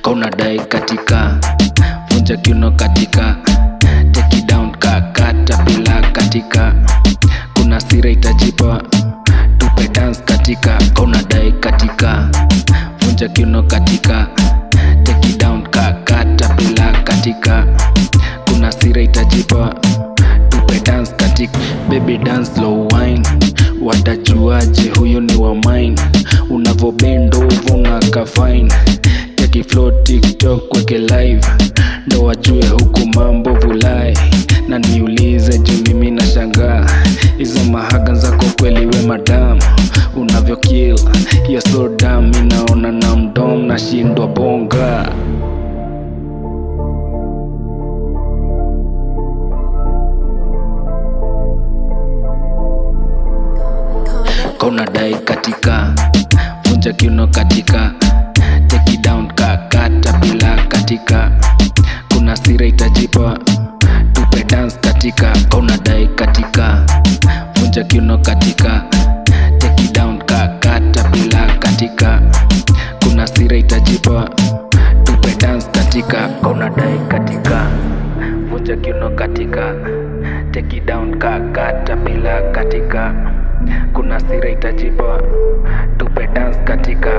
kauna dai katika, vunja kiuno katika, take it down kakata bila katika, kuna sira itajipa, tupe dance katika, kauna dai katika, vunja kiuno katika, take it down kakata bila katika, kuna sira itajipa, tupe dance katika. Baby dance slow wine, watajuaje huyo ni wa mine, unavobend over unaka fine, take flow TikTok kweke live, ndo wajue huku mambo vulai, na niulize juu mimi na shangaa, hizo mahaga zako kweli we madam, unavyo kill hiyo so damn, minaona na mdom na shindwa bonga. Kauna dai katika, vunja kiuno katika, take it down kakata bila katika, kuna sira itajipa, tupe dance katika, kauna dai katika, vunja kiuno katika, take it down kakata bila katika, kuna sira itajipa, tupe dance katika, kauna dai katika, vunja kiuno katika, take it down kakata bila katika, kuna sira itajipa, tupe dance katika.